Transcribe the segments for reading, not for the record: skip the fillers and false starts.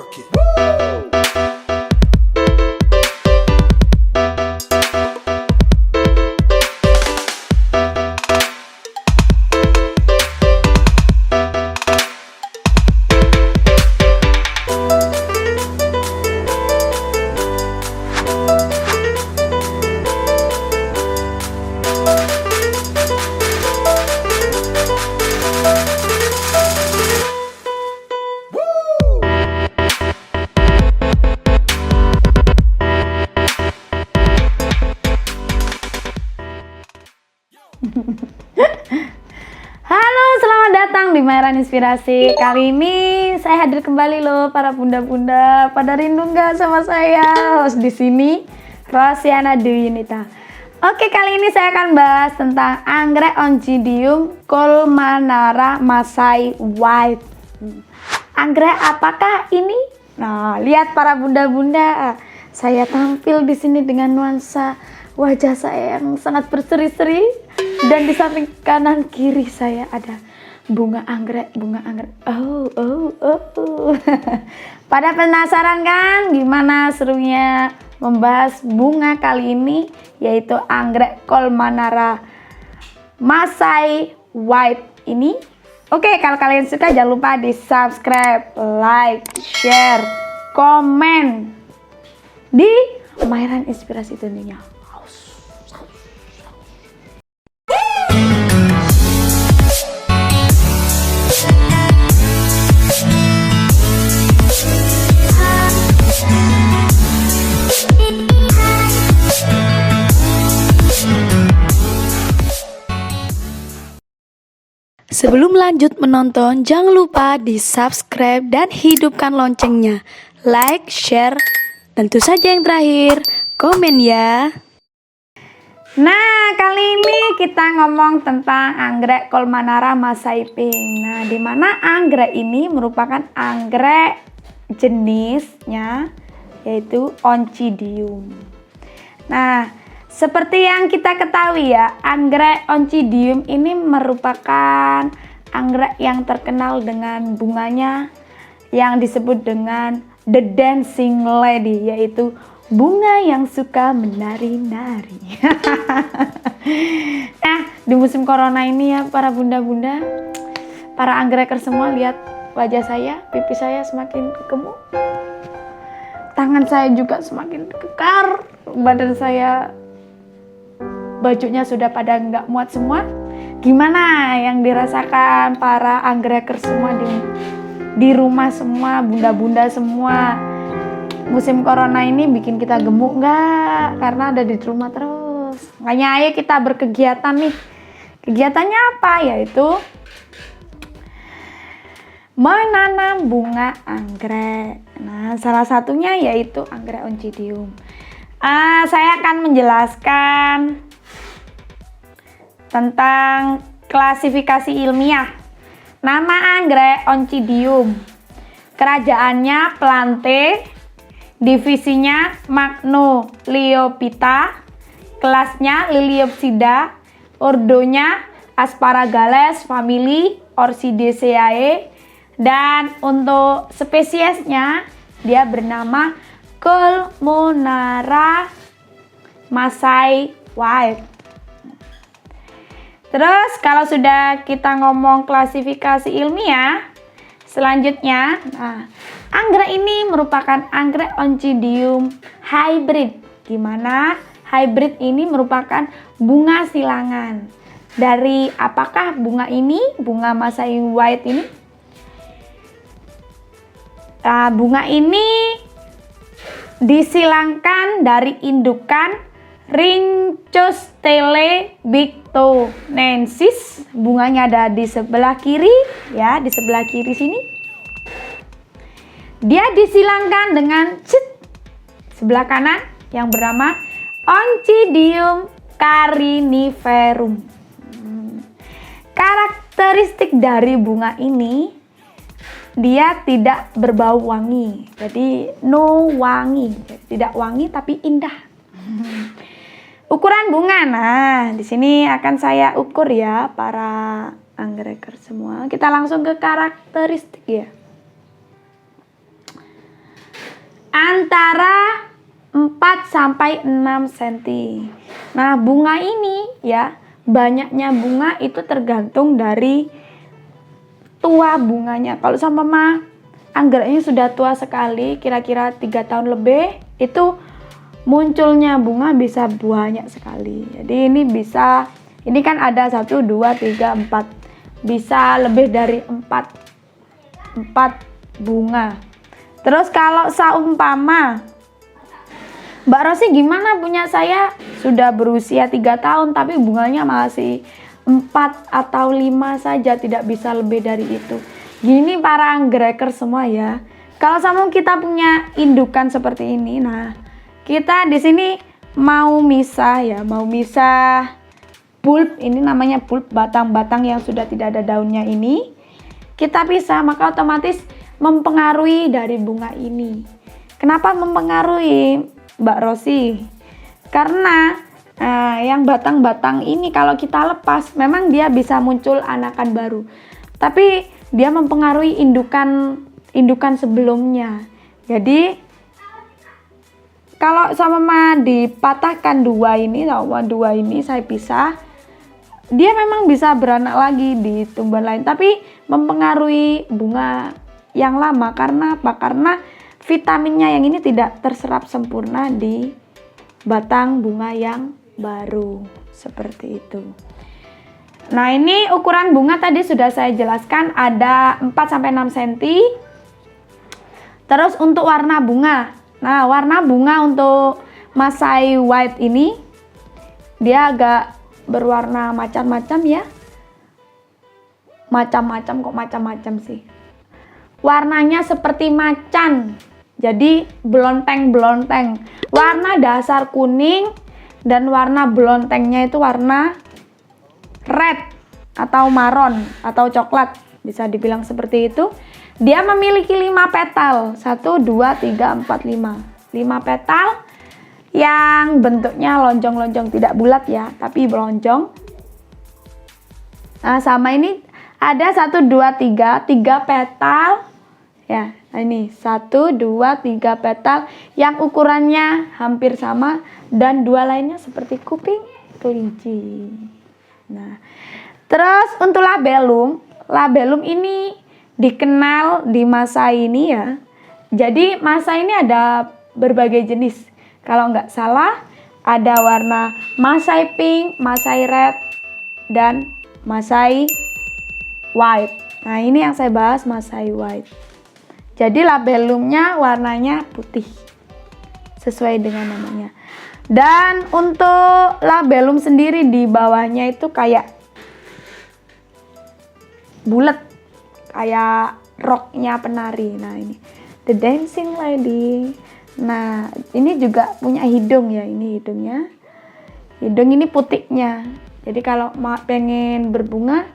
Okay. Halo, selamat datang di Mainan Inspirasi. Kali ini saya hadir kembali loh para bunda-bunda. Pada rindu nggak sama saya? Host di sini Rosiana Duyunita. Oke, kali ini saya akan bahas tentang anggrek Oncidium Colmanara Masai White. Anggrek apakah ini? Nah, lihat para bunda-bunda. Saya tampil di sini dengan nuansa wajah saya yang sangat berseri-seri, dan di samping kanan kiri saya ada bunga anggrek. Oh. Pada penasaran kan gimana serunya membahas bunga kali ini, yaitu anggrek Colmanara Masai White ini? Oke, kalau kalian suka jangan lupa di subscribe, like, share, komen di Mainan Inspirasi tentunya. Sebelum lanjut menonton, jangan lupa di subscribe dan hidupkan loncengnya. Like, share, tentu saja yang terakhir, komen ya. Nah, kali ini kita ngomong tentang anggrek Colmanara Masai Pink. Nah, di mana anggrek ini merupakan anggrek jenisnya yaitu Oncidium. Nah, seperti yang kita ketahui ya, anggrek Oncidium ini merupakan anggrek yang terkenal dengan bunganya yang disebut dengan The Dancing Lady, yaitu bunga yang suka menari-nari. Nah, di musim corona ini ya para bunda-bunda, para anggreker semua, lihat wajah saya, pipi saya semakin gemuk, tangan saya juga semakin kekar, badan saya, bajunya sudah pada nggak muat semua. Gimana yang dirasakan para anggreker semua di rumah semua, bunda-bunda semua? Musim corona ini bikin kita gemuk nggak? Karena ada di rumah terus. Makanya ayo kita berkegiatan nih. Kegiatannya apa? Yaitu menanam bunga anggrek. Nah, salah satunya yaitu anggrek Oncidium. Saya akan menjelaskan tentang klasifikasi ilmiah. Nama anggrek Oncidium, kerajaannya Plante, divisinya Magnoliophyta, kelasnya Liliopsida, ordonya Asparagales, famili Orchidaceae, dan untuk spesiesnya dia bernama Colmanara Masai White. Terus kalau sudah kita ngomong klasifikasi ilmiah, selanjutnya, anggrek ini merupakan anggrek Oncidium hybrid, di mana hybrid ini merupakan bunga silangan. Dari apakah bunga ini, bunga Masai White ini? Bunga ini disilangkan dari indukan Rhynchostele bictonensis. Bunganya ada di sebelah kiri ya, di sebelah kiri sini. Dia disilangkan dengan sebelah kanan yang bernama Oncidium cariniferum. Karakteristik dari bunga ini, dia tidak berbau wangi. Jadi no wangi, tidak wangi tapi indah. Ukuran bunga, nah di sini akan saya ukur ya para anggreker semua. Kita langsung ke karakteristik ya. antara 4 sampai 6 cm. Nah, bunga ini ya, banyaknya bunga itu tergantung dari tua bunganya. Kalau sama anggreknya sudah tua sekali, kira-kira 3 tahun lebih, itu munculnya bunga bisa banyak sekali. Jadi ini bisa, ini kan ada 1, 2, 3, 4, bisa lebih dari 4 bunga. Terus kalau seumpama Mbak Rosi gimana, punya saya sudah berusia 3 tahun tapi bunganya masih 4 atau 5 saja, tidak bisa lebih dari itu. Gini para anggreker semua ya. Kalau sama kita punya indukan seperti ini, nah kita di sini mau misah ya, mau misah bulb, ini namanya bulb, batang-batang yang sudah tidak ada daunnya ini. Kita pisah, maka otomatis mempengaruhi dari bunga ini. Kenapa mempengaruhi, Mbak Rosi? Karena yang batang-batang ini kalau kita lepas, memang dia bisa muncul anakan baru. Tapi dia mempengaruhi indukan sebelumnya. Jadi kalau sama dipatahkan dua ini saya pisah, dia memang bisa beranak lagi di tumbuhan lain, tapi mempengaruhi bunga yang lama. Karena apa? Karena vitaminnya yang ini tidak terserap sempurna di batang bunga yang baru, seperti itu. Nah, ini ukuran bunga tadi sudah saya jelaskan, ada 4 sampai 6 cm. Terus untuk warna bunga. Nah, warna bunga untuk Masai White ini dia agak berwarna macam-macam ya. Macam-macam sih. Warnanya seperti macan. Jadi belonteng-belonteng. Warna dasar kuning dan warna belontengnya itu warna red atau marron atau coklat, bisa dibilang seperti itu. Dia memiliki 5 petal. 1, 2, 3, 4, 5. 5 petal yang bentuknya lonjong-lonjong, tidak bulat ya, tapi melonjong. Nah, sama ini ada 1, 2, 3 petal ya. Nah, ini 1, 2, 3 petal yang ukurannya hampir sama, dan 2 lainnya seperti kuping kelinci. Nah, terus untuk labellum ini dikenal di masa ini ya. Jadi masa ini ada berbagai jenis. Kalau nggak salah ada warna Masai pink, Masai red, dan Masai white. Nah, ini yang saya bahas Masai white. Jadi labellumnya warnanya putih sesuai dengan namanya. Dan untuk labellum sendiri di bawahnya itu kayak bulat, kayak roknya penari. Nah, ini The Dancing Lady. Nah, ini juga punya hidung ya, ini hidungnya. Hidung ini putiknya. Jadi kalau pengen berbunga,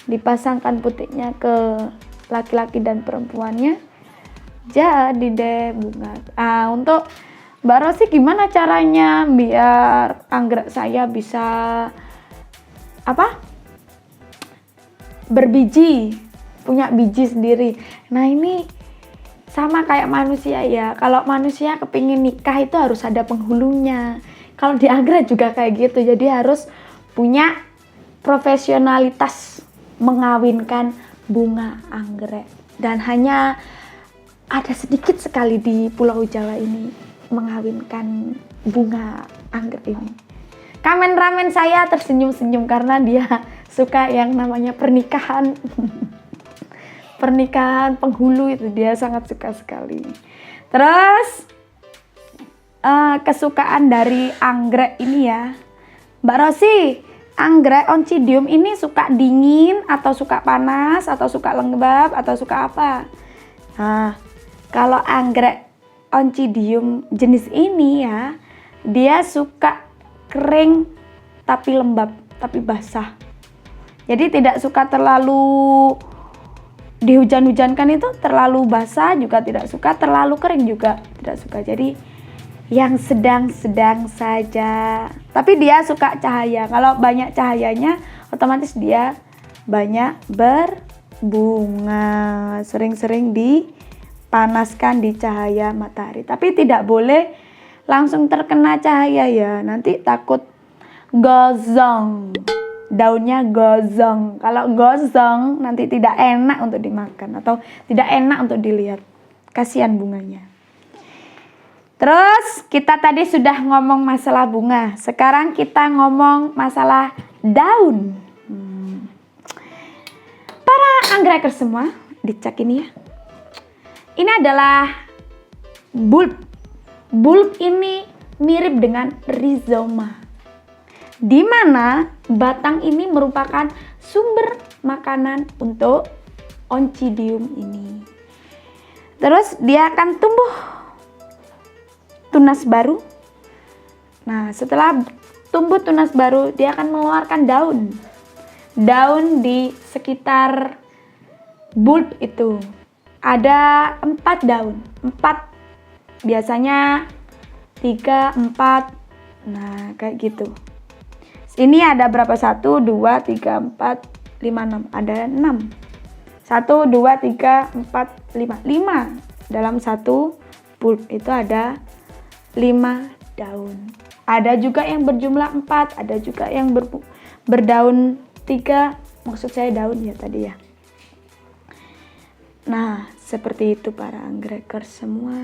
dipasangkan putiknya ke laki-laki dan perempuannya, jadi deh bunga. Untuk Mbak Rosi gimana caranya biar anggrek saya bisa berbiji, punya biji sendiri? Nah, ini sama kayak manusia ya. Kalau manusia kepingin nikah itu harus ada penghulunya. Kalau di anggrek juga kayak gitu. Jadi harus punya profesionalitas mengawinkan bunga anggrek. Dan hanya ada sedikit sekali di Pulau Jawa ini mengawinkan bunga anggrek ini. Kameramen saya tersenyum-senyum karena dia suka yang namanya pernikahan. Pernikahan penghulu itu dia sangat suka sekali. Terus kesukaan dari anggrek ini ya, Mbak Rosi, anggrek Oncidium ini suka dingin atau suka panas atau suka lembab atau suka apa? Nah, kalau anggrek Oncidium jenis ini ya, dia suka kering tapi lembab, tapi basah. Jadi tidak suka terlalu dihujan-hujankan, itu terlalu basah juga tidak suka, terlalu kering juga tidak suka. Jadi yang sedang-sedang saja. Tapi dia suka cahaya. Kalau banyak cahayanya, otomatis dia banyak berbunga. Sering-sering panaskan di cahaya matahari. Tapi tidak boleh langsung terkena cahaya ya, nanti takut gosong. Daunnya gosong. Kalau gosong nanti tidak enak untuk dimakan atau tidak enak untuk dilihat. Kasihan bunganya. Terus kita tadi sudah ngomong masalah bunga. Sekarang kita ngomong masalah daun. Para anggraekers semua, dicek ini ya. Ini adalah bulb. Bulb ini mirip dengan rhizoma, di mana batang ini merupakan sumber makanan untuk Oncidium ini. Terus dia akan tumbuh tunas baru. Nah, setelah tumbuh tunas baru, dia akan mengeluarkan daun. Daun di sekitar bulb itu. Ada 4 daun. 4. Biasanya 3, 4. Nah, kayak gitu. Ini ada berapa? 1, 2, 3, 4, 5, 6. Ada 6. 1, 2, 3, 4, 5. 5. Dalam satu bulb itu ada 5 daun. Ada juga yang berjumlah 4, ada juga yang berdaun 3, maksud saya daun ya tadi ya. Nah, seperti itu para anggraekers semua.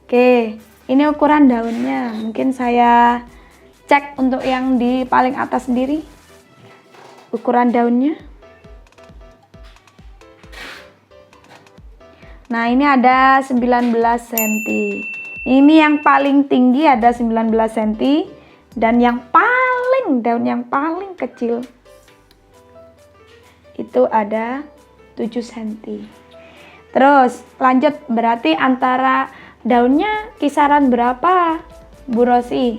Oke, ini ukuran daunnya. Mungkin saya cek untuk yang di paling atas sendiri. Ukuran daunnya. Nah, ini ada 19 cm. Ini yang paling tinggi ada 19 cm dan yang daun yang paling kecil itu ada 7 cm. Terus lanjut, berarti antara daunnya kisaran berapa Bu Rosi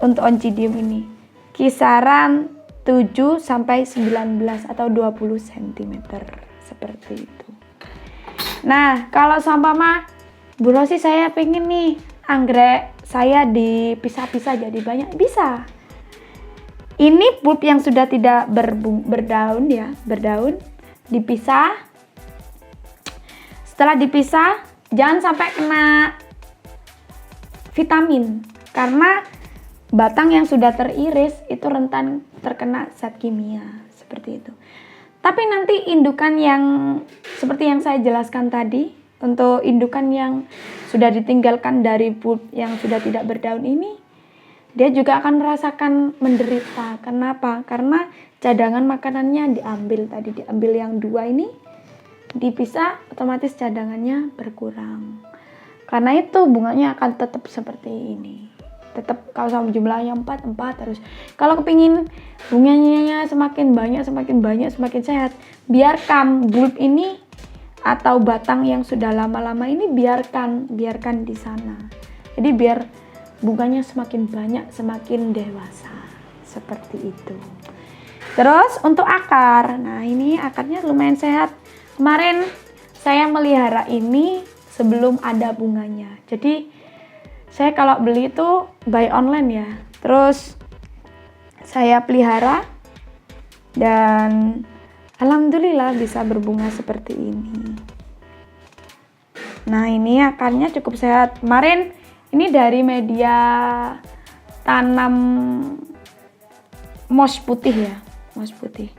untuk Oncidium ini? Kisaran 7 sampai 19 atau 20 cm seperti itu. Nah, kalau seumpama Bu Rosi saya pengen nih anggrek saya dipisah-pisah jadi banyak, bisa. Ini bulb yang sudah tidak berdaun ya, berdaun dipisah. Setelah dipisah, jangan sampai kena vitamin karena batang yang sudah teriris itu rentan terkena zat kimia seperti itu. Tapi nanti indukan yang seperti yang saya jelaskan tadi, untuk indukan yang sudah ditinggalkan dari bulb yang sudah tidak berdaun ini, dia juga akan merasakan menderita. Kenapa? Karena cadangan makanannya diambil yang 2 ini, dipisah, otomatis cadangannya berkurang. Karena itu bunganya akan tetap seperti ini. Tetap kalau sama jumlahnya 4 terus. Kalau kepingin bunganya semakin banyak, semakin sehat, biarkan bulb ini atau batang yang sudah lama-lama ini biarkan di sana. Jadi biar bunganya semakin banyak, semakin dewasa. Seperti itu. Terus untuk akar. Nah, ini akarnya lumayan sehat. Kemarin saya melihara ini sebelum ada bunganya. Jadi saya kalau beli itu buy online ya. Terus saya pelihara dan alhamdulillah bisa berbunga seperti ini. Nah, ini akarnya cukup sehat. Kemarin ini dari media tanam moss putih ya, moss putih.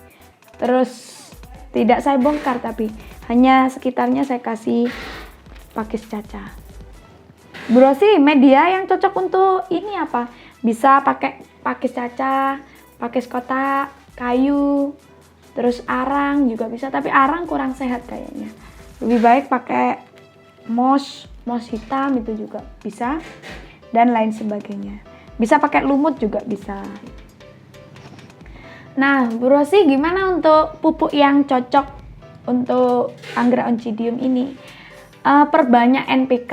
Terus tidak saya bongkar, tapi hanya sekitarnya saya kasih pakis caca. Bu Rosi, media yang cocok untuk ini apa? Bisa pakai pakis caca, pakis kotak, kayu, terus arang juga bisa, tapi arang kurang sehat kayaknya. Lebih baik pakai moss hitam itu juga bisa, dan lain sebagainya. Bisa pakai lumut juga bisa. Nah, Bu Rosi, gimana untuk pupuk yang cocok untuk anggrek Oncidium ini? Perbanyak NPK.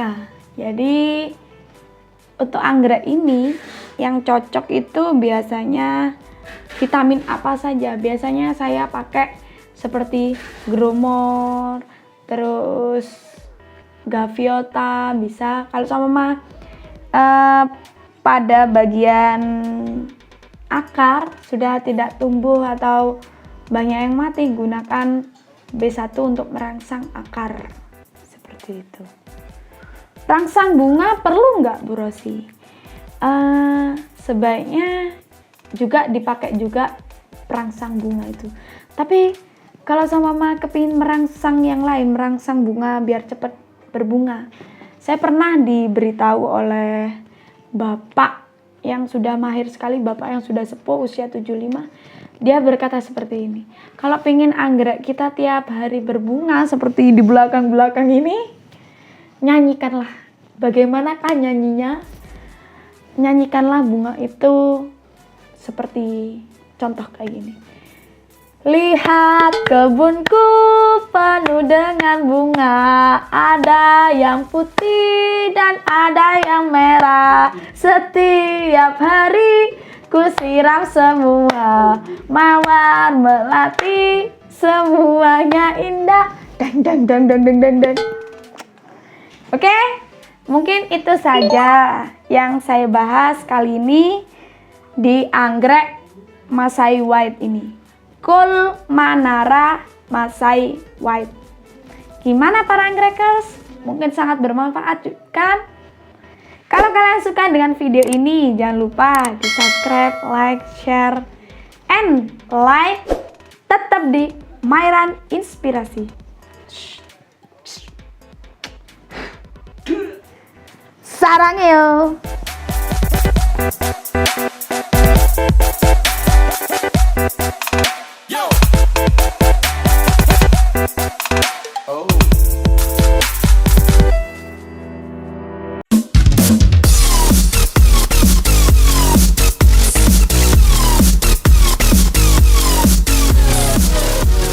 Jadi untuk anggrek ini yang cocok itu biasanya vitamin apa saja? Biasanya saya pakai seperti Gromor, terus Gaviota bisa. Kalau sama pada bagian akar sudah tidak tumbuh atau banyak yang mati, gunakan B1 untuk merangsang akar seperti itu. Rangsang bunga perlu nggak Bu Rosi? Sebaiknya juga dipakai juga perangsang bunga itu. Tapi kalau sama mama kepingin merangsang yang lain, merangsang bunga biar cepat berbunga, saya pernah diberitahu oleh bapak yang sudah mahir sekali, bapak yang sudah sepuh usia 75. Dia berkata seperti ini, kalau pengen anggrek kita tiap hari berbunga seperti di belakang-belakang ini, nyanyikanlah. Bagaimanakah nyanyinya? Nyanyikanlah bunga itu seperti contoh kayak gini. Lihat kebunku penuh dengan bunga, ada yang putih dan ada yang merah. Setiap hari ku siram semua, mawar melati semuanya indah. Dang dang dang dang dang dang dang. Oke, mungkin itu saja yang saya bahas kali ini di anggrek Masai White ini. Kul Manara Masai White. Gimana para anggrekers? Mungkin sangat bermanfaat kan? Kalau kalian suka dengan video ini, jangan lupa di subscribe, like, share, and like. Tetap di Myran Inspirasi. Sarangyo.